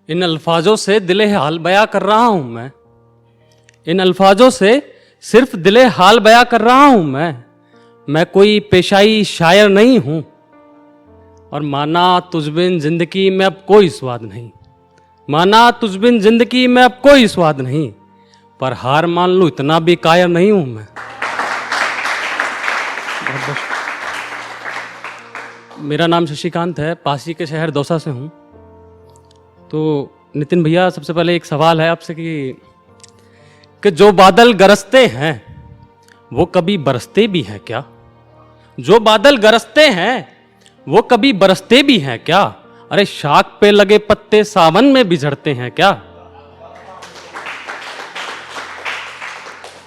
इन अल्फाजों से दिले हाल बयां कर रहा हूं मैं। इन अल्फाजों से सिर्फ दिले हाल बयां कर रहा हूं मैं कोई पेशाई शायर नहीं हूं। और माना तुझ बिन जिंदगी में अब कोई स्वाद नहीं, माना तुझ बिन जिंदगी में अब कोई स्वाद नहीं, पर हार मान लूं इतना भी कायर नहीं हूं मैं। मेरा नाम शशिकांत है, पासी के शहर दौसा से हूं। तो नितिन भैया, सबसे पहले एक सवाल है आपसे कि जो बादल गरजते हैं वो कभी बरसते भी हैं क्या? जो बादल गरजते हैं वो कभी बरसते भी हैं क्या? अरे शाख पे लगे पत्ते सावन में बिछड़ते हैं क्या?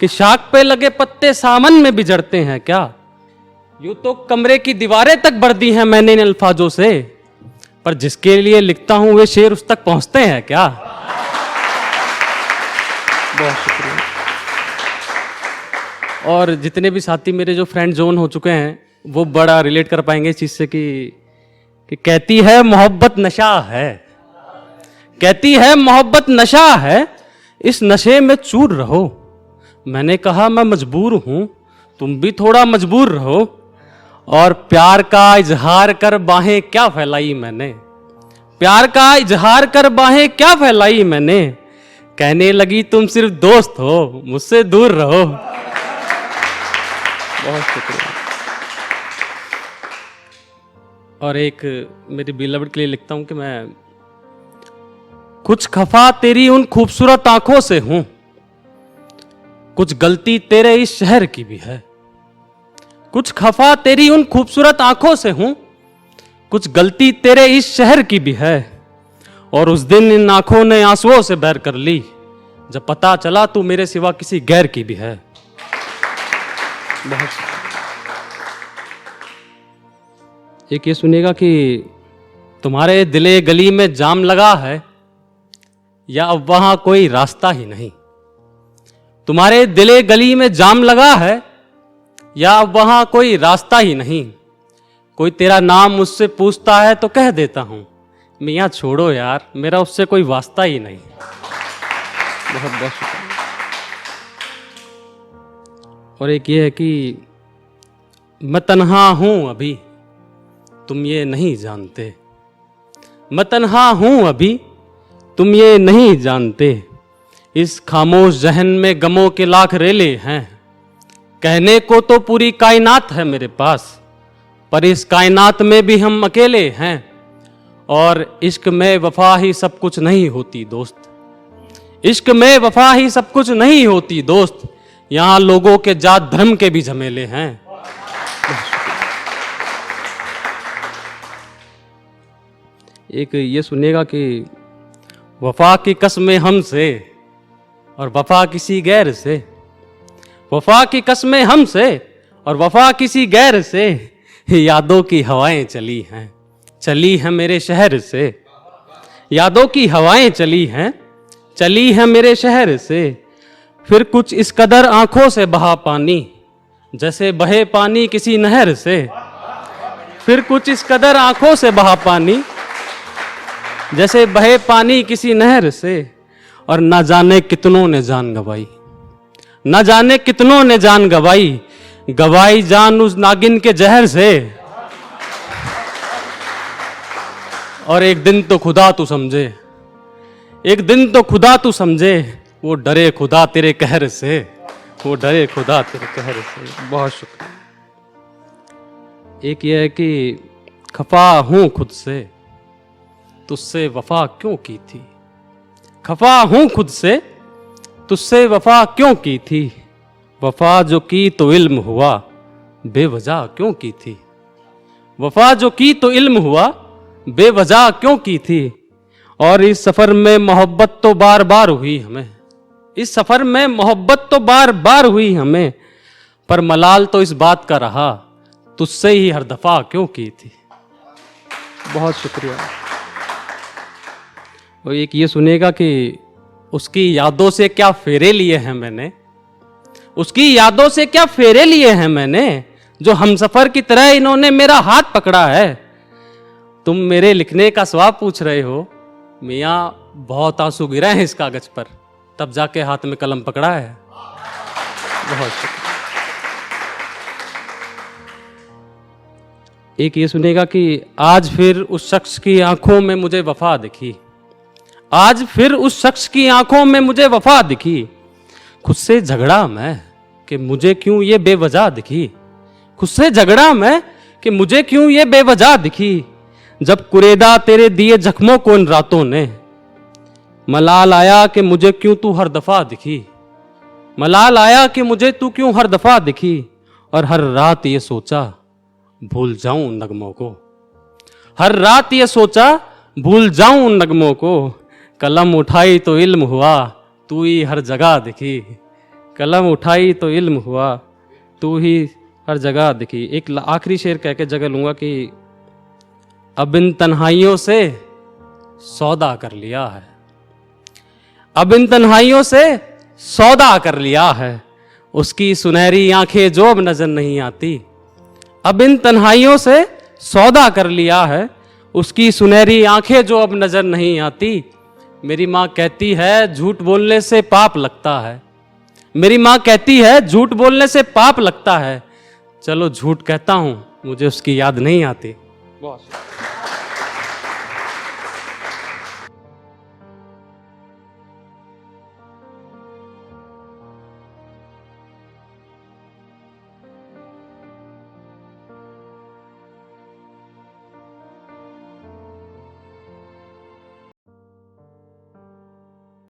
कि शाख पे लगे पत्ते सावन में बिछड़ते हैं क्या? यूं तो कमरे की दीवारें तक भर दी हैं मैंने इन अल्फाजों से, पर जिसके लिए लिखता हूं वे शेर उस तक पहुंचते हैं क्या? बहुत शुक्रिया। और जितने भी साथी मेरे जो फ्रेंड जोन हो चुके हैं वो बड़ा रिलेट कर पाएंगे इस चीज से कि कहती है मोहब्बत नशा है, कहती है मोहब्बत नशा है, इस नशे में चूर रहो। मैंने कहा मैं मजबूर हूं, तुम भी थोड़ा मजबूर रहो। और प्यार का इजहार कर बाहें क्या फैलाई मैंने, प्यार का इजहार कर बाहें क्या फैलाई मैंने, कहने लगी तुम सिर्फ दोस्त हो, मुझसे दूर रहो। बहुत शुक्रिया। और एक मेरी बिलवड के लिए लिखता हूं कि मैं कुछ खफा तेरी उन खूबसूरत आंखों से हूं, कुछ गलती तेरे इस शहर की भी है। कुछ खफा तेरी उन खूबसूरत आंखों से हूं, कुछ गलती तेरे इस शहर की भी है। और उस दिन इन आंखों ने आंसुओं से बैर कर ली, जब पता चला तू मेरे सिवा किसी गैर की भी है। बहुत एक ये सुनिएगा कि तुम्हारे दिले गली में जाम लगा है या अब वहां कोई रास्ता ही नहीं। तुम्हारे दिले गली में जाम लगा है या अब वहां कोई रास्ता ही नहीं। कोई तेरा नाम मुझसे पूछता है तो कह देता हूं मियां छोड़ो यार, मेरा उससे कोई वास्ता ही नहीं। बहुत बहुत शुक्रिया। और एक ये है कि मैं तन्हा हूं अभी, तुम ये नहीं जानते। मैं तन्हा हूं अभी, तुम ये नहीं जानते। इस खामोश जहन में गमों के लाख रेले हैं। कहने को तो पूरी कायनात है मेरे पास, पर इस कायनात में भी हम अकेले हैं। और इश्क में वफा ही सब कुछ नहीं होती दोस्त, इश्क में वफा ही सब कुछ नहीं होती दोस्त। यहां लोगों के जात धर्म के भी झमेले हैं। एक ये सुनिएगा कि वफा की कस्में हमसे और वफा किसी गैर से, वफा की कस्में हमसे और वफा किसी गैर से। यादों की हवाएं चली हैं, चली हैं मेरे शहर से। यादों की हवाएं चली हैं मेरे शहर से। फिर कुछ इस कदर आंखों से बहा पानी, जैसे बहे पानी किसी नहर से। फिर कुछ इस कदर आंखों से बहा पानी, जैसे बहे पानी किसी नहर से। और न जाने कितनों ने जान गवाई, न जाने कितनों ने जान गवाई, गवाई जान उस नागिन के जहर से। और एक दिन तो खुदा तू समझे, एक दिन तो खुदा तू समझे, वो डरे खुदा तेरे कहर से, वो डरे खुदा तेरे कहर से। बहुत शुक्रिया। एक ये है कि खफा हूं खुद से, तुझसे वफा क्यों की थी। खफा हूं खुद से, तुझसे वफा क्यों की थी। वफा जो की तो इल्म हुआ, बेवजह क्यों की थी। वफा जो की तो इल्म हुआ, बेवजह क्यों की थी। और इस सफर में मोहब्बत तो बार बार हुई हमें, इस सफर में मोहब्बत तो बार बार हुई हमें, पर मलाल तो इस बात का रहा, तुझसे ही हर दफा क्यों की थी। बहुत शुक्रिया। और एक ये सुनेगा कि उसकी यादों से क्या फेरे लिए हैं मैंने, उसकी यादों से क्या फेरे लिए हैं मैंने, जो हमसफर की तरह इन्होंने मेरा हाथ पकड़ा है। तुम मेरे लिखने का स्वाब पूछ रहे हो मियाँ, बहुत आंसू गिरे हैं इस कागज पर, तब जाके हाथ में कलम पकड़ा है। बहुत शुक्रिया। एक ये सुनेगा कि आज फिर उस शख्स की आंखों में मुझे वफा दिखी, आज फिर उस शख्स की आंखों में मुझे वफा दिखी, खुद से झगड़ा मैं कि मुझे क्यों ये बेवजह दिखी, खुद से झगड़ा मैं कि मुझे क्यों ये बेवजह दिखी, जब कुरेदा तेरे दिए जख्मों को इन रातों ने, मलाल आया कि मुझे क्यों तू हर दफा दिखी, मलाल आया कि मुझे तू क्यों हर दफा दिखी, और हर रात ये सोचा भूल जाऊं उन नगमों को, हर रात ये सोचा भूल जाऊं उन नगमों को, कलम उठाई तो इल्म हुआ तू ही हर जगह दिखी, कलम उठाई तो इल्म हुआ तू ही हर जगह दिखी। एक आखिरी शेर कह के जगह लूंगा कि अब इन तन्हाइयों से सौदा कर लिया है, अब इन तन्हाइयों से सौदा कर लिया है, उसकी सुनहरी आंखें जो अब नजर नहीं आती, अब इन तन्हाइयों से सौदा कर लिया है, उसकी सुनहरी आंखें जो अब नजर नहीं आती। मेरी माँ कहती है झूठ बोलने से पाप लगता है, मेरी माँ कहती है झूठ बोलने से पाप लगता है, चलो झूठ कहता हूं मुझे उसकी याद नहीं आती। बहुत